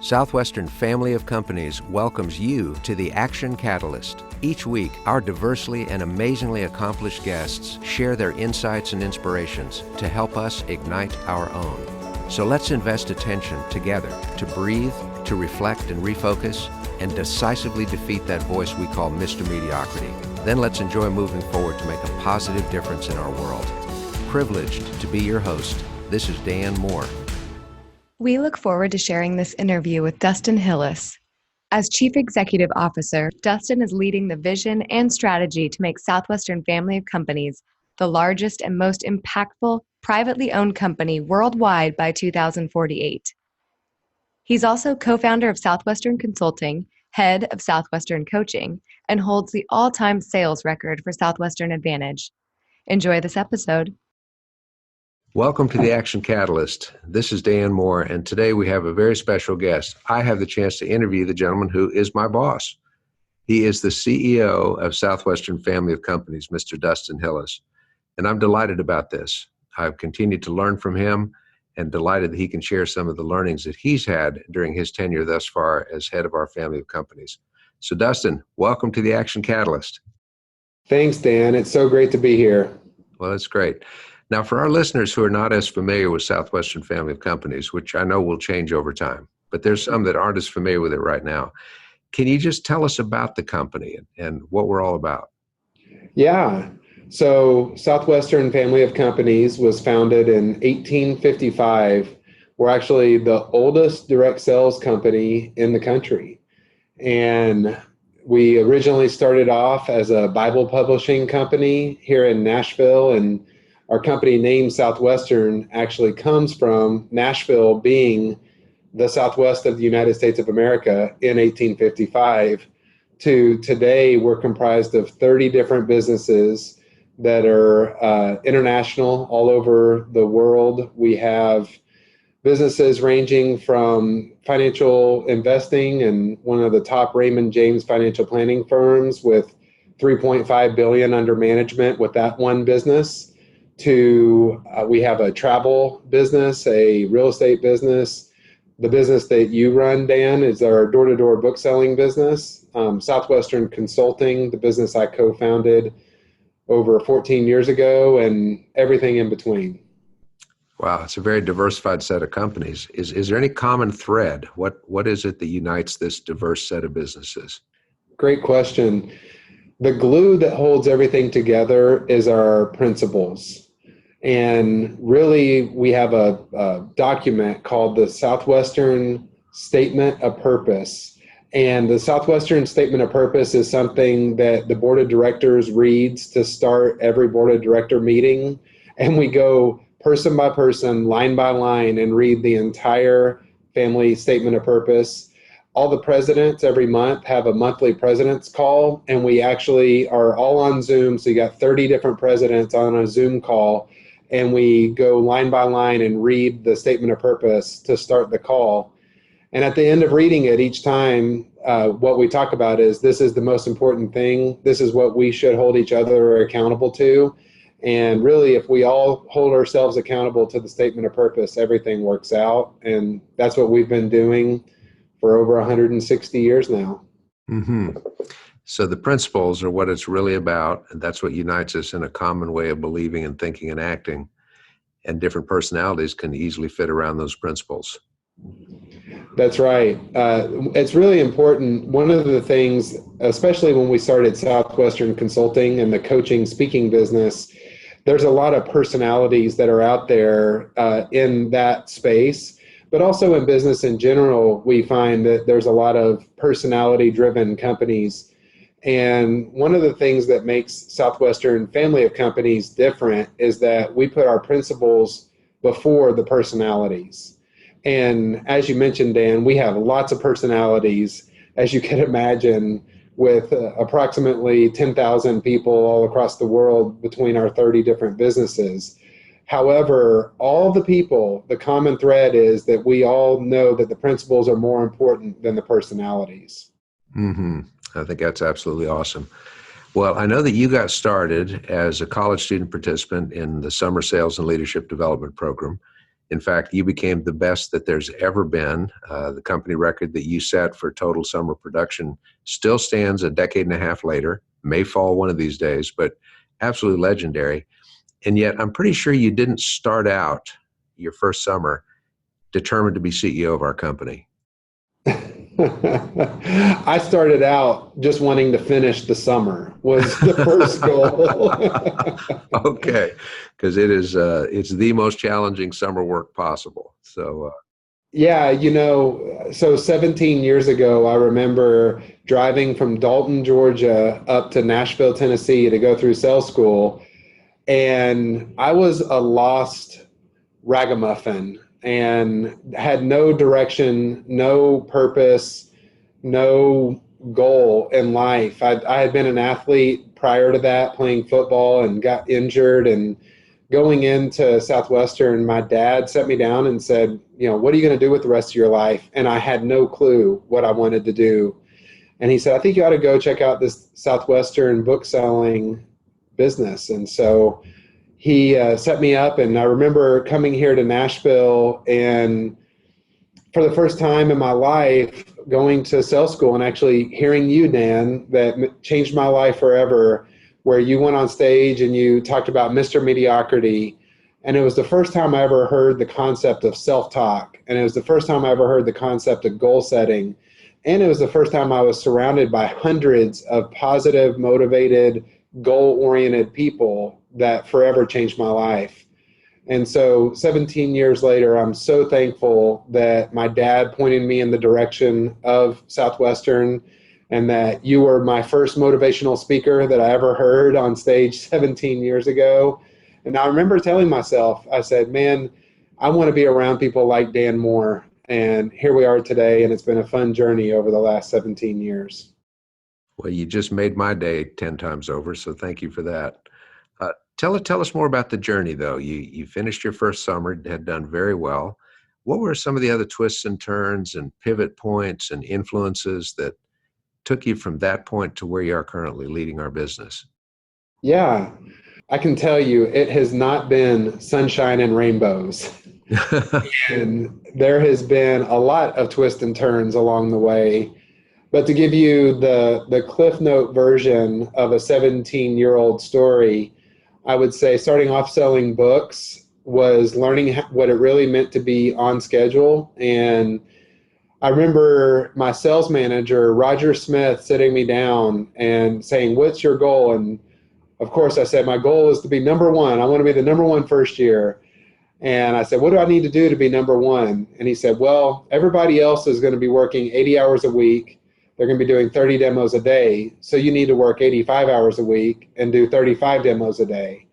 Southwestern family of companies welcomes you to the Action Catalyst. Each week, our diversely and amazingly accomplished guests share their insights and inspirations to help us ignite our own. So let's invest attention together to breathe, to reflect and refocus, and decisively defeat that voice we call Mr. Mediocrity. Then let's enjoy moving forward to make a positive difference in our world. Privileged to be your host, this is Dan Moore. We look forward to sharing this interview with Dustin Hillis. As Chief Executive Officer, Dustin is leading the vision and strategy to make Southwestern family of companies the largest and most impactful privately owned company worldwide by 2048. He's also co-founder of Southwestern Consulting, head of Southwestern Coaching, and holds the all-time sales record for Southwestern Advantage. Enjoy this episode. Welcome to the Action Catalyst. This is Dan Moore, and today we have a very special guest. I have the chance to interview the gentleman who is my boss. He is the CEO of Southwestern Family of Companies, Mr. Dustin Hillis, and I'm delighted about this. I've continued to learn from him and delighted that he can share some of the learnings that he's had during his tenure thus far as head of our family of companies. So Dustin, welcome to the Action Catalyst. Thanks, Dan. It's so great to be here. Well, that's great. Now, for our listeners who are not as familiar with Southwestern Family of Companies, which I know will change over time, but there's some that aren't as familiar with it right now. Can you just tell us about the company and what we're all about? Yeah. So Southwestern Family of Companies was founded in 1855. We're actually the oldest direct sales company in the country. And we originally started off as a Bible publishing company here in Nashville, and our company name Southwestern actually comes from Nashville being the Southwest of the United States of America in 1855 to today. We're comprised of 30 different businesses that are international all over the world. We have businesses ranging from financial investing and one of the top Raymond James financial planning firms with $3.5 billion under management with that one business, to we have a travel business, a real estate business. The business that you run, Dan, is our door-to-door book selling business. Southwestern Consulting, the business I co-founded over 14 years ago, and everything in between. Wow, it's a very diversified set of companies. Is there any common thread? What is it that unites this diverse set of businesses? Great question. The glue that holds everything together is our principles. And really, we have a document called the Southwestern Statement of Purpose. And the Southwestern Statement of Purpose is something that the board of directors reads to start every board of director meeting. And we go person by person, line by line, and read the entire family statement of purpose. All the presidents every month have a monthly president's call, and we actually are all on Zoom. So you got 30 different presidents on a Zoom call, and we go line by line and read the statement of purpose to start the call. And at the end of reading it each time, what we talk about is this is the most important thing. This is what we should hold each other accountable to. And really, if we all hold ourselves accountable to the statement of purpose, everything works out. And that's what we've been doing for over 160 years now. Mm-hmm. So the principles are what it's really about, and that's what unites us in a common way of believing and thinking and acting. And different personalities can easily fit around those principles. That's right. It's really important. One of the things, especially when we started Southwestern Consulting and the coaching speaking business, there's a lot of personalities that are out there in that space. But also in business in general, we find that there's a lot of personality-driven companies. And one of the things that makes Southwestern Family of Companies different is that we put our principles before the personalities. And as you mentioned, Dan, we have lots of personalities, as you can imagine, with approximately 10,000 people all across the world between our 30 different businesses. However, all the people, the common thread is that we all know that the principles are more important than the personalities. Mm-hmm. I think that's absolutely awesome. Well, I know that you got started as a college student participant in the Summer Sales and Leadership Development Program, In fact, you became the best that there's ever been. The company record that you set for total summer production still stands a decade and a half later, may fall one of these days, but absolutely legendary. And yet I'm pretty sure you didn't start out your first summer determined to be CEO of our company. I started out just wanting to finish the summer was the first goal. Okay, because it's the most challenging summer work possible. So yeah, so 17 years ago, I remember driving from Dalton, Georgia up to Nashville, Tennessee to go through sales school. And I was a lost ragamuffin and had no direction, no purpose, no goal in life. I had been an athlete prior to that, playing football, and got injured. And going into Southwestern, my dad set me down and said, what are you going to do with the rest of your life? And I had no clue what I wanted to do. And he said, I think you ought to go check out this Southwestern book selling business. And so he set me up, and I remember coming here to Nashville and for the first time in my life going to sales school and actually hearing you, Dan, that changed my life forever, where you went on stage and you talked about Mr. Mediocrity. And it was the first time I ever heard the concept of self-talk. And it was the first time I ever heard the concept of goal setting. And it was the first time I was surrounded by hundreds of positive, motivated, goal-oriented people that forever changed my life. And so 17 years later, I'm so thankful that my dad pointed me in the direction of Southwestern, and that you were my first motivational speaker that I ever heard on stage 17 years ago. And I remember telling myself, I said, man, I want to be around people like Dan Moore. And here we are today, and it's been a fun journey over the last 17 years. Well, you just made my day 10 times over, so thank you for that. Tell us more about the journey, though. You finished your first summer, had done very well. What were some of the other twists and turns and pivot points and influences that took you from that point to where you are currently leading our business? Yeah, I can tell you it has not been sunshine and rainbows. And there has been a lot of twists and turns along the way. But to give you the Cliff Note version of a 17-year-old story, I would say starting off selling books was learning what it really meant to be on schedule. And I remember my sales manager, Roger Smith, sitting me down and saying, what's your goal? And of course I said, my goal is to be number one. I want to be the number one first year. And I said, what do I need to do to be number one? And he said, well, everybody else is going to be working 80 hours a week. They're going to be doing 30 demos a day. So you need to work 85 hours a week and do 35 demos a day.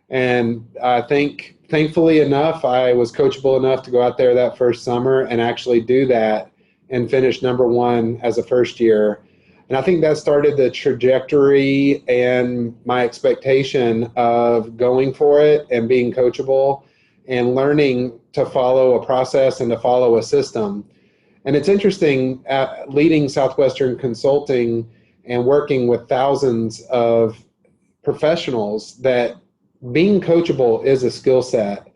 And I think, thankfully enough, I was coachable enough to go out there that first summer and actually do that and finish number one as a first year. And I think that started the trajectory and my expectation of going for it and being coachable and learning to follow a process and to follow a system. And it's interesting, leading Southwestern Consulting and working with thousands of professionals, that being coachable is a skill set,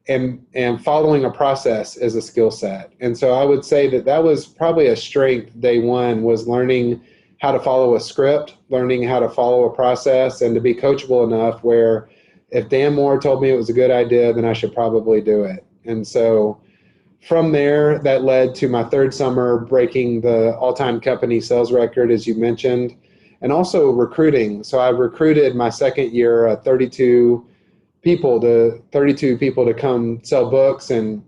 and following a process is a skill set. And so I would say that was probably a strength day one, was learning how to follow a script, learning how to follow a process, and to be coachable enough where if Dan Moore told me it was a good idea, then I should probably do it. And so from there, that led to my third summer breaking the all-time company sales record, as you mentioned, and also recruiting. So I recruited my second year 32 people to come sell books, and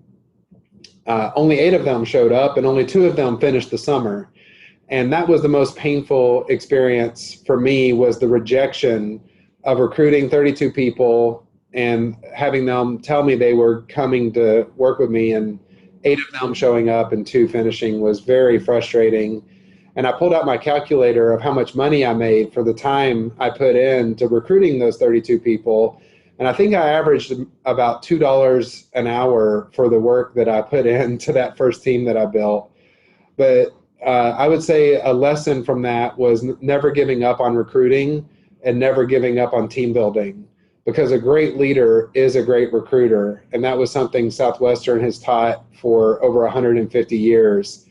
only 8 of them showed up, and only 2 of them finished the summer. And that was the most painful experience for me, was the rejection of recruiting 32 people and having them tell me they were coming to work with me, and 8 of them showing up and 2 finishing was very frustrating. And I pulled out my calculator of how much money I made for the time I put in to recruiting those 32 people. And I think I averaged about $2 an hour for the work that I put into that first team that I built. But I would say a lesson from that was never giving up on recruiting and never giving up on team building, because a great leader is a great recruiter. And that was something Southwestern has taught for over 150 years.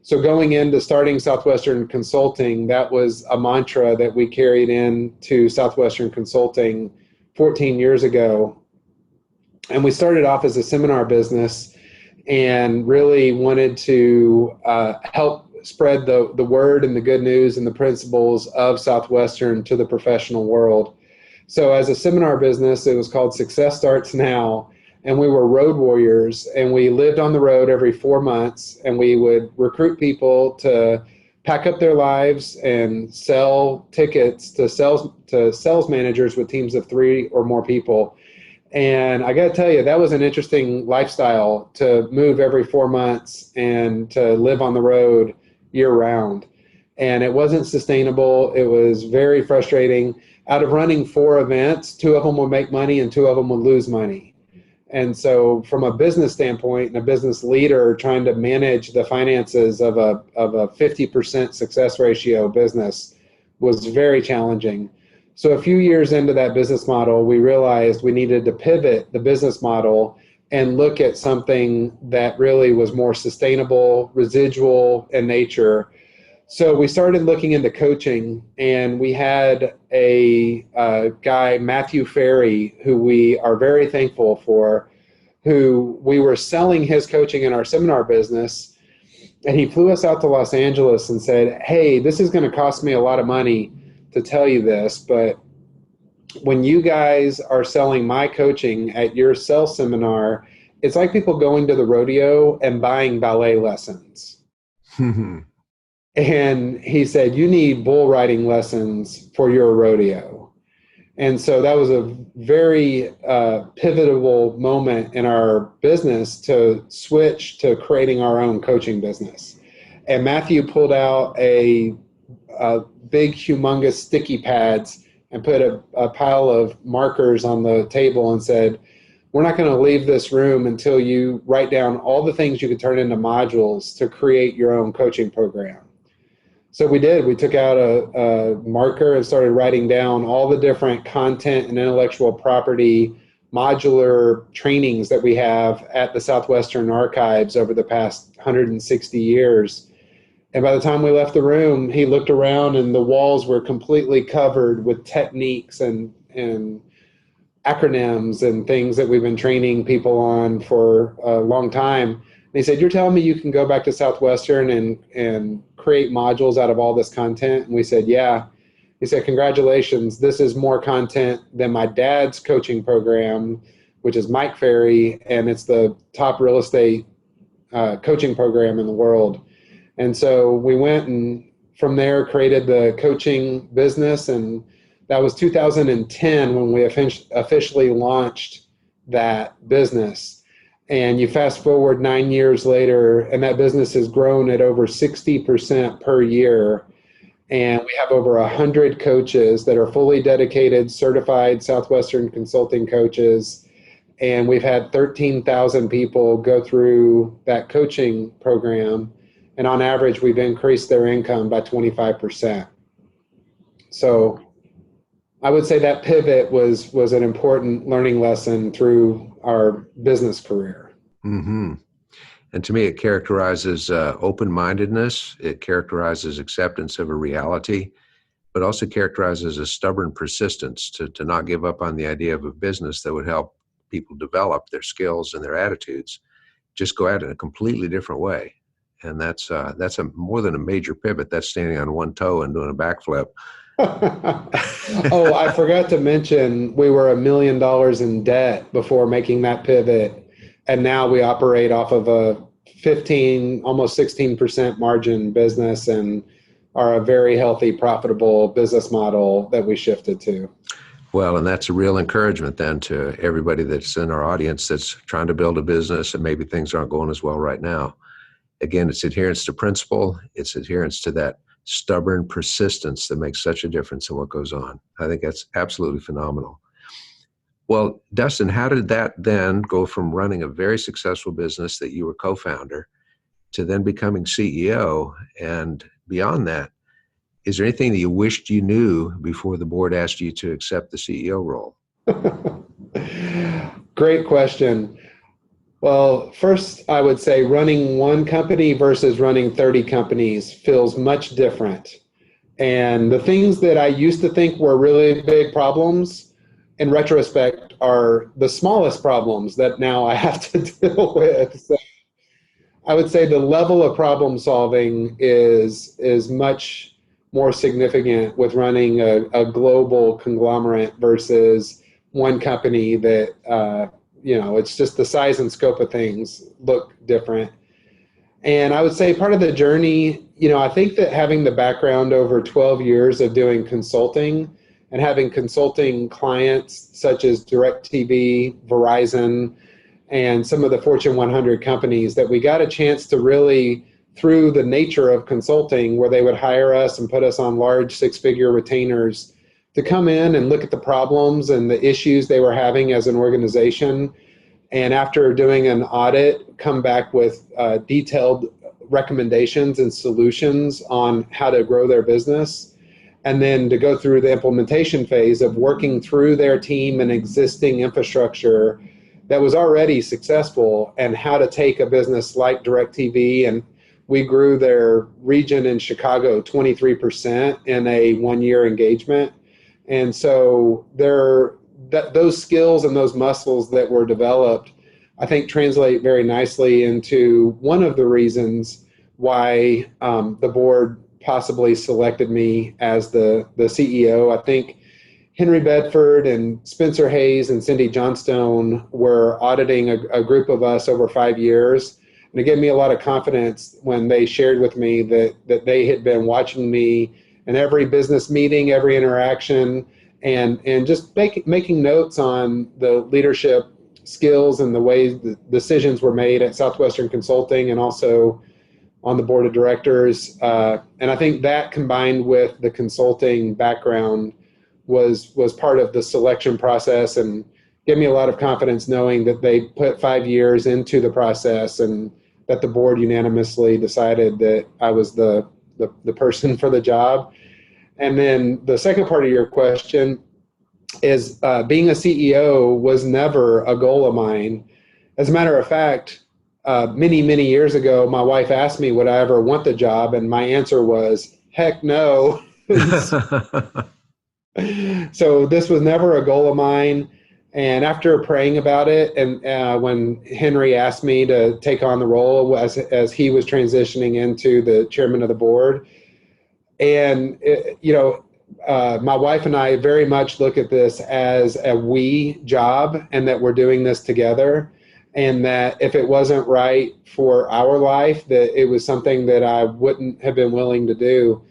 So going into starting Southwestern Consulting, that was a mantra that we carried into Southwestern Consulting 14 years ago. And we started off as a seminar business and really wanted to help spread the word and the good news and the principles of Southwestern to the professional world. So as a seminar business, it was called Success Starts Now, and we were road warriors, and we lived on the road every 4 months, and we would recruit people to pack up their lives and sell tickets to sales managers with teams of 3 or more people. And I got to tell you, that was an interesting lifestyle, to move every 4 months and to live on the road year round. And it wasn't sustainable. It was very frustrating. Out of running 4 events, 2 of them would make money and 2 of them would lose money. And so from a business standpoint and a business leader trying to manage the finances of a 50% success ratio business was very challenging. So a few years into that business model, we realized we needed to pivot the business model and look at something that really was more sustainable, residual in nature. So we started looking into coaching, and we had a guy, Matthew Ferry, who we are very thankful for, who we were selling his coaching in our seminar business. And he flew us out to Los Angeles and said, hey, this is going to cost me a lot of money to tell you this, but when you guys are selling my coaching at your sales seminar, it's like people going to the rodeo and buying ballet lessons. And he said, you need bull riding lessons for your rodeo. And so that was a very pivotal moment in our business to switch to creating our own coaching business. And Matthew pulled out a big, humongous sticky pads and put a pile of markers on the table and said, we're not going to leave this room until you write down all the things you could turn into modules to create your own coaching program. So we did. We took out a marker and started writing down all the different content and intellectual property modular trainings that we have at the Southwestern archives over the past 160 years. And by the time we left the room, he looked around and the walls were completely covered with techniques and acronyms and things that we've been training people on for a long time. And he said, you're telling me you can go back to Southwestern and create modules out of all this content? And we said, yeah. He said, congratulations. This is more content than my dad's coaching program, which is Mike Ferry, and it's the top real estate coaching program in the world. And so we went and from there created the coaching business, and that was 2010 when we officially launched that business. And you fast forward 9 years later, and that business has grown at over 60% per year. And we have over 100 coaches that are fully dedicated, certified Southwestern Consulting coaches. And we've had 13,000 people go through that coaching program. And on average, we've increased their income by 25%. So I would say that pivot was an important learning lesson through our business career. Mm-hmm. And to me, it characterizes open-mindedness. It characterizes acceptance of a reality, but also characterizes a stubborn persistence to not give up on the idea of a business that would help people develop their skills and their attitudes, just go at it in a completely different way. And that's a more than a major pivot. That's standing on one toe and doing a backflip. Oh, I forgot to mention we were $1 million in debt before making that pivot. And now we operate off of a 15, almost 16% margin business and are a very healthy, profitable business model that we shifted to. Well, and that's a real encouragement then to everybody that's in our audience that's trying to build a business and maybe things aren't going as well right now. Again, it's adherence to principle. It's adherence to that stubborn persistence that makes such a difference in what goes on. I think that's absolutely phenomenal. Well, Dustin, how did that then go from running a very successful business that you were co-founder to then becoming CEO? And beyond that, is there anything that you wished you knew before the board asked you to accept the CEO role? Great question. Well, first, I would say running one company versus running 30 companies feels much different. And the things that I used to think were really big problems, in retrospect, are the smallest problems that now I have to deal with. So I would say the level of problem solving is much more significant with running a global conglomerate versus one company that it's just the size and scope of things look different. And I would say part of the journey, I think that having the background over 12 years of doing consulting and having consulting clients such as DirecTV, Verizon, and some of the Fortune 100 companies, that we got a chance to really, through the nature of consulting, where they would hire us and put us on large six-figure retainers to come in and look at the problems and the issues they were having as an organization. And after doing an audit, come back with detailed recommendations and solutions on how to grow their business. And then to go through the implementation phase of working through their team and existing infrastructure that was already successful, and how to take a business like DirecTV, and we grew their region in Chicago 23% in a one-year engagement. And so those skills and those muscles that were developed, I think, translate very nicely into one of the reasons why the board possibly selected me as the CEO. I think Henry Bedford and Spencer Hayes and Cindy Johnstone were auditing a group of us over 5 years. And it gave me a lot of confidence when they shared with me that they had been watching me in every business meeting, every interaction, and just making notes on the leadership skills and the ways the decisions were made at Southwestern Consulting and also on the board of directors. And I think that, combined with the consulting background, was part of the selection process, and gave me a lot of confidence knowing that they put 5 years into the process and that the board unanimously decided that I was the person for the job. And then the second part of your question is being a CEO was never a goal of mine. As a matter of fact, many, many years ago, my wife asked me would I ever want the job, and my answer was, heck no. So this was never a goal of mine. And after praying about it, and when Henry asked me to take on the role as he was transitioning into the chairman of the board, and my wife and I very much look at this as a we job, and that we're doing this together, and that if it wasn't right for our life, that it was something that I wouldn't have been willing to do.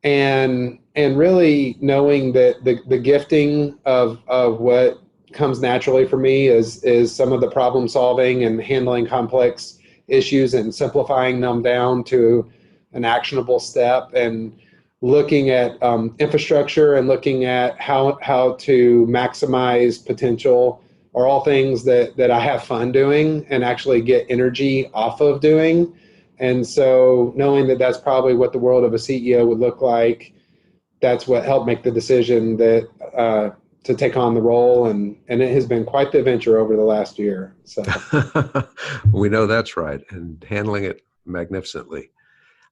And really knowing that the gifting of what comes naturally for me is some of the problem solving and handling complex issues and simplifying them down to an actionable step, and looking at infrastructure and looking at how to maximize potential are all things that I have fun doing and actually get energy off of doing. And so knowing that that's probably what the world of a CEO would look like, that's what helped make the decision that to take on the role. And it has been quite the adventure over the last year. So we know that's right, and handling it magnificently.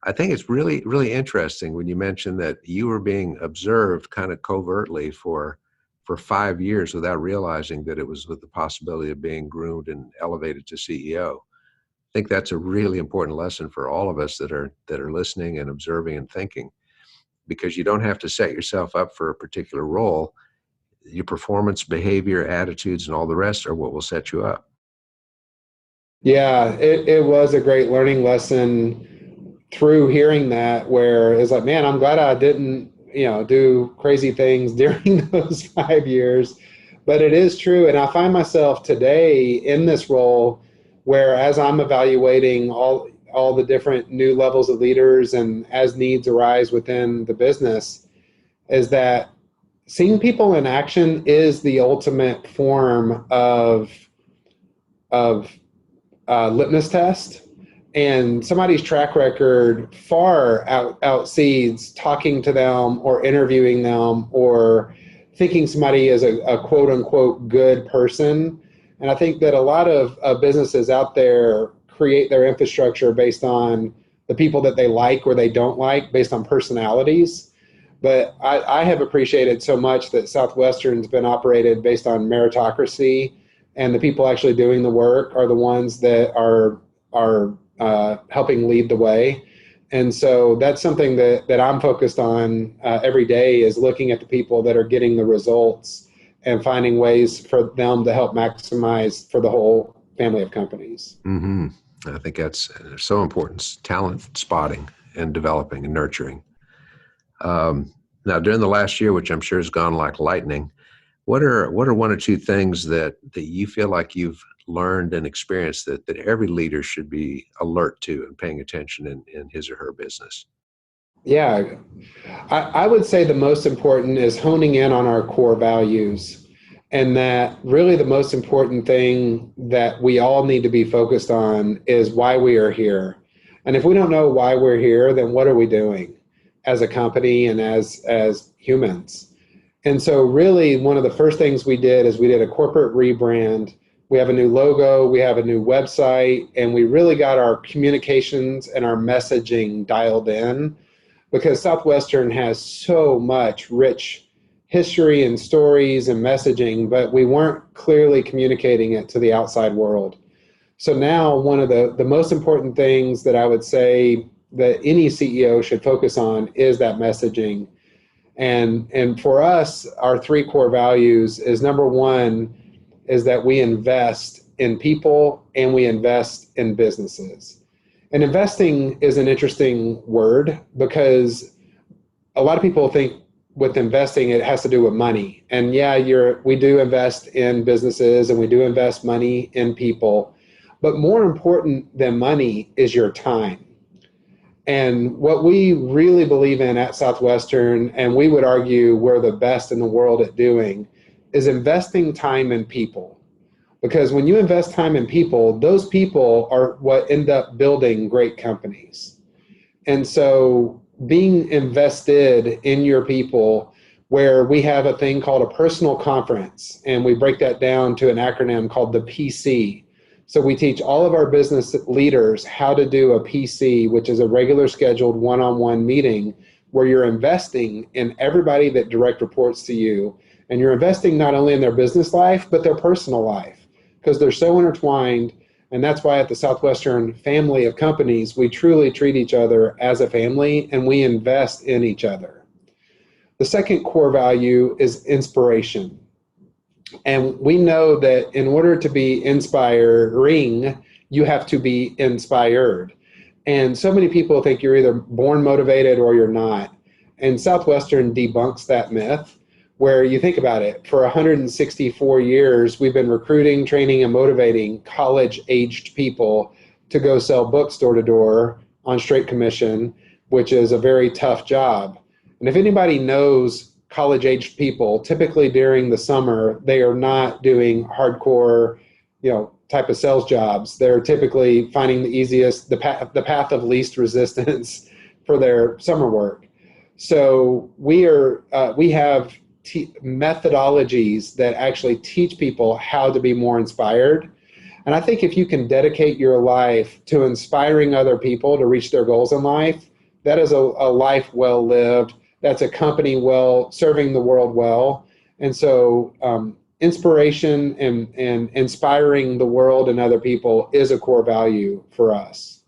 I think it's really, really interesting when you mentioned that you were being observed kind of covertly for 5 years without realizing that it was with the possibility of being groomed and elevated to CEO. I think that's a really important lesson for all of us that are listening and observing and thinking, because you don't have to set yourself up for a particular role. Your performance, behavior, attitudes, and all the rest are what will set you up. Yeah, it was a great learning lesson through hearing that, where it's like, man, I'm glad I didn't, do crazy things during those 5 years. But it is true. And I find myself today in this role where, as I'm evaluating all the different new levels of leaders and as needs arise within the business, is that seeing people in action is the ultimate form of litmus test. And somebody's track record far outseeds talking to them or interviewing them or thinking somebody is a quote unquote good person. And I think that a lot of businesses out there create their infrastructure based on the people that they like or they don't like, based on personalities. But I have appreciated so much that Southwestern's been operated based on meritocracy, and the people actually doing the work are the ones that are helping lead the way. And so that's something that I'm focused on every day, is looking at the people that are getting the results and finding ways for them to help maximize for the whole family of companies. Mm-hmm. I think that's so important, talent spotting and developing and nurturing. Now, during the last year, which I'm sure has gone like lightning, what are one or two things that you feel like you've learned and experienced that every leader should be alert to and paying attention in his or her business? Yeah, I would say the most important is honing in on our core values, and that really the most important thing that we all need to be focused on is why we are here. And if we don't know why we're here, then what are we doing as a company and as humans? And so really one of the first things we did is we did a corporate rebrand. We have a new logo, we have a new website, and we really got our communications and our messaging dialed in, because Southwestern has so much rich history and stories and messaging, but we weren't clearly communicating it to the outside world. So now one of the most important things that I would say that any CEO should focus on is that messaging. And for us, our three core values is, number one, is that we invest in people and we invest in businesses. And investing is an interesting word, because a lot of people think with investing, it has to do with money. And yeah, we do invest in businesses and we do invest money in people, but more important than money is your time. And what we really believe in at Southwestern, and we would argue we're the best in the world at doing, is investing time in people. Because when you invest time in people, those people are what end up building great companies. And so being invested in your people, where we have a thing called a personal conference, and we break that down to an acronym called the PC. So we teach all of our business leaders how to do a PC, which is a regular scheduled one-on-one meeting where you're investing in everybody that direct reports to you. And you're investing not only in their business life, but their personal life, because they're so intertwined. And that's why at the Southwestern family of companies, we truly treat each other as a family and we invest in each other. The second core value is inspiration. And we know that in order to be inspiring, you have to be inspired. And so many people think you're either born motivated or you're not. And Southwestern debunks that myth, where you think about it, for 164 years, we've been recruiting, training, and motivating college-aged people to go sell books door to door on straight commission, which is a very tough job. And if anybody knows college-aged people, typically during the summer, they are not doing hardcore, type of sales jobs. They're typically finding the easiest, the path of least resistance for their summer work. So we have methodologies that actually teach people how to be more inspired. And I think if you can dedicate your life to inspiring other people to reach their goals in life, that is a life well lived. That's a company well, serving the world well. And so inspiration and inspiring the world and other people is a core value for us.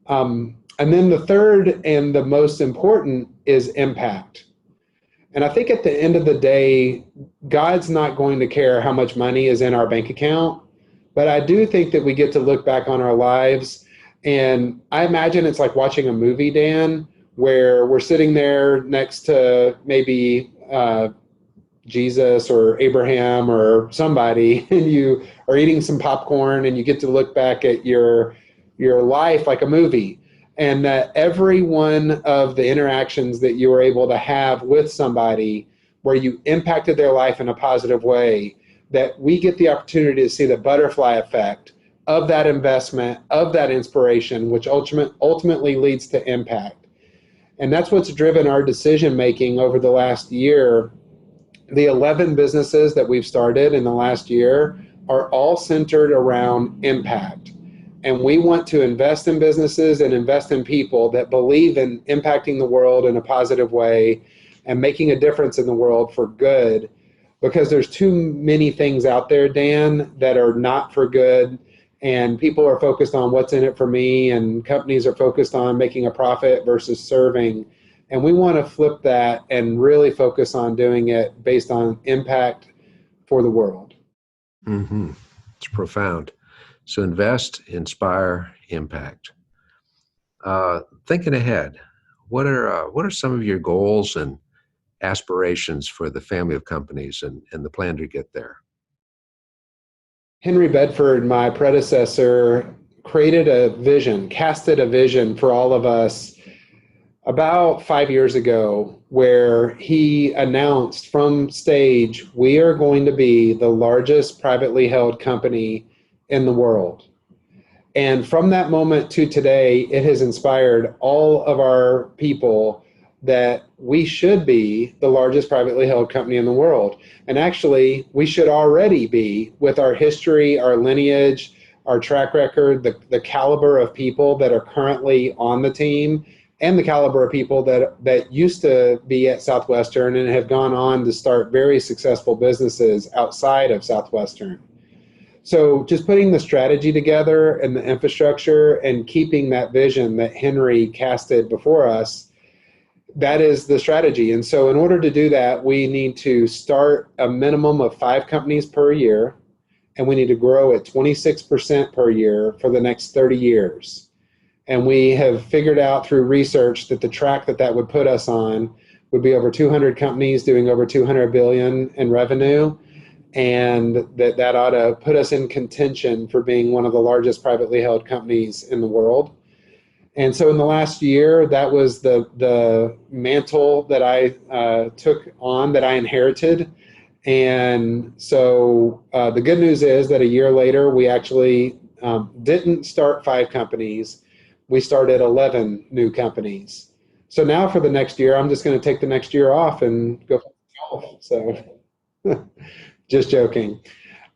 And then the third and the most important is impact. And I think at the end of the day, God's not going to care how much money is in our bank account, but I do think that we get to look back on our lives. And I imagine it's like watching a movie, Dan, where we're sitting there next to maybe Jesus or Abraham or somebody, and you are eating some popcorn and you get to look back at your life like a movie. And that every one of the interactions that you were able to have with somebody where you impacted their life in a positive way, that we get the opportunity to see the butterfly effect of that investment, of that inspiration, which ultimately leads to impact. And that's what's driven our decision making over the last year, the 11 businesses that we've started in the last year are all centered around impact. And we want to invest in businesses and invest in people that believe in impacting the world in a positive way and making a difference in the world for good, because there's too many things out there, Dan, that are not for good. And people are focused on what's in it for me, and companies are focused on making a profit versus serving. And we want to flip that and really focus on doing it based on impact for the world. Mm-hmm. It's profound. So invest, inspire, impact. Thinking ahead, what are some of your goals and aspirations for the family of companies and the plan to get there? Henry Bedford, my predecessor, created a vision, casted a vision for all of us about 5 years ago, where he announced from stage, we are going to be the largest privately held company in the world. And from that moment to today, it has inspired all of our people that we should be the largest privately held company in the world. And actually, we should already be, with our history, our lineage, our track record, the caliber of people that are currently on the team, and the caliber of people that used to be at Southwestern and have gone on to start very successful businesses outside of Southwestern. So just putting the strategy together and the infrastructure and keeping that vision that Henry casted before us, that is the strategy. And so in order to do that, we need to start a minimum of 5 companies per year, and we need to grow at 26% per year for the next 30 years. And we have figured out through research that the track that would put us on would be over 200 companies doing over 200 billion in revenue. And that ought to put us in contention for being one of the largest privately held companies in the world. And so in the last year, that was the mantle that I took on, that I inherited. And so the good news is that a year later, we actually didn't start 5 companies. We started 11 new companies. So now for the next year, I'm just going to take the next year off and go golf. So just joking.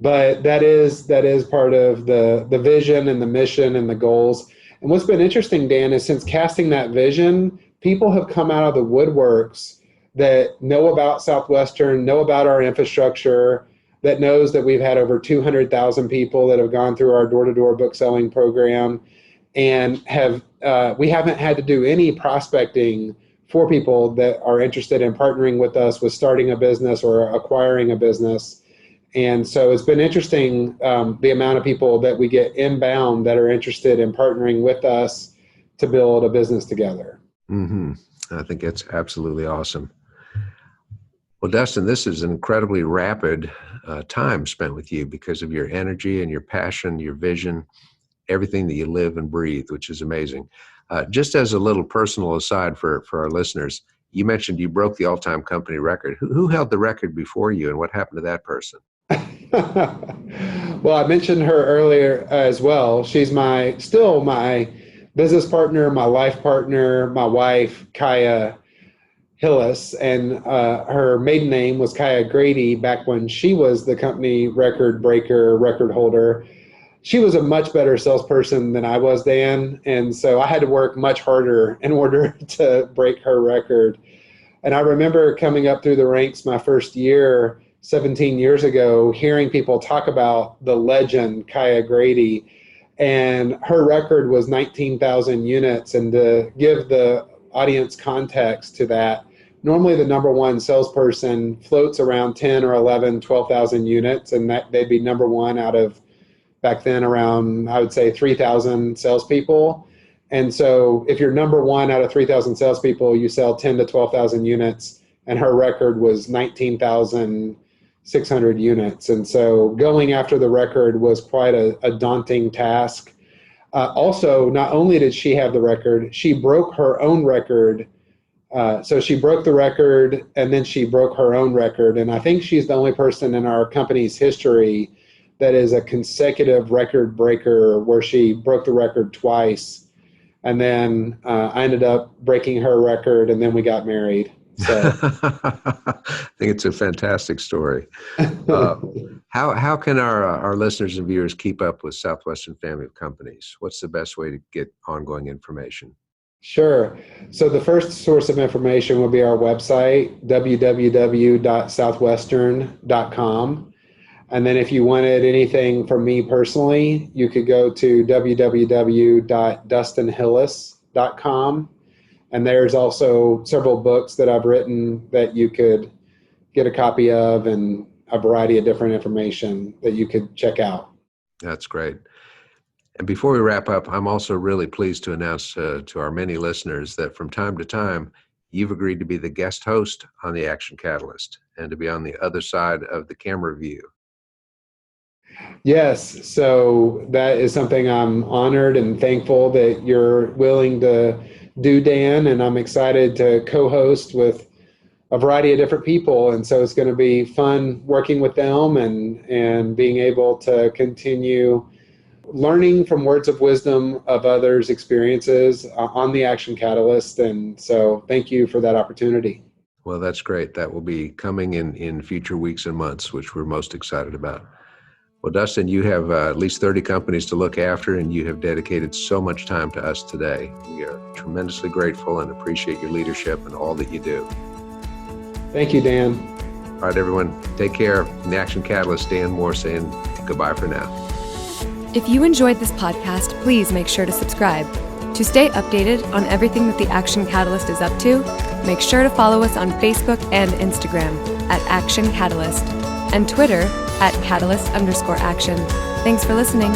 But that is part of the vision and the mission and the goals. And what's been interesting, Dan, is since casting that vision, people have come out of the woodworks that know about Southwestern, know about our infrastructure, that knows that we've had over 200,000 people that have gone through our door-to-door book selling program, and we haven't had to do any prospecting for people that are interested in partnering with us with starting a business or acquiring a business. And so it's been interesting, the amount of people that we get inbound that are interested in partnering with us to build a business together. Mm-hmm. I think that's absolutely awesome. Well, Dustin, this is an incredibly rapid time spent with you because of your energy and your passion, your vision, everything that you live and breathe, which is amazing. Just as a little personal aside for our listeners, you mentioned you broke the all-time company record. Who held the record before you, and what happened to that person? Well, I mentioned her earlier as well. She's still my business partner, my life partner, my wife, Kaya Hillis, and her maiden name was Kaya Grady back when she was the company record breaker, record holder. She was a much better salesperson than I was, Dan, and so I had to work much harder in order to break her record. And I remember coming up through the ranks my first year, 17 years ago, hearing people talk about the legend, Kaya Grady, and her record was 19,000 units. And to give the audience context to that, normally the number one salesperson floats around 10 or 11, 12,000 units, and that they'd be number one out of, back then, around, I would say, 3,000 salespeople. And so if you're number one out of 3,000 salespeople, you sell 10 to 12,000 units, and her record was 19,600 units. And so going after the record was quite a daunting task. Also, not only did she have the record, she broke her own record. So she broke the record, and then she broke her own record. And I think she's the only person in our company's history that is a consecutive record breaker, where she broke the record twice. And then I ended up breaking her record, and then we got married. So, I think it's a fantastic story. Uh, how can our listeners and viewers keep up with Southwestern Family of Companies? What's the best way to get ongoing information? sure. So the first source of information will be our website, www.southwestern.com. And then if you wanted anything from me personally, you could go to www.dustinhillis.com. And there's also several books that I've written that you could get a copy of, and a variety of different information that you could check out. That's great. And before we wrap up, I'm also really pleased to announce to our many listeners that from time to time, you've agreed to be the guest host on the Action Catalyst and to be on the other side of the camera view. Yes, so that is something I'm honored and thankful that you're willing to do, Dan, and I'm excited to co-host with a variety of different people, and so it's going to be fun working with them and being able to continue learning from words of wisdom of others' experiences on the Action Catalyst, and so thank you for that opportunity. Well, that's great. That will be coming in future weeks and months, which we're most excited about. Well, Dustin, you have at least 30 companies to look after, and you have dedicated so much time to us today. We are tremendously grateful and appreciate your leadership and all that you do. Thank you, Dan. All right, everyone, take care. The Action Catalyst, Dan Moore saying goodbye for now. If you enjoyed this podcast, please make sure to subscribe. To stay updated on everything that the Action Catalyst is up to, make sure to follow us on Facebook and Instagram at Action Catalyst and Twitter at Catalyst_Action. Thanks for listening.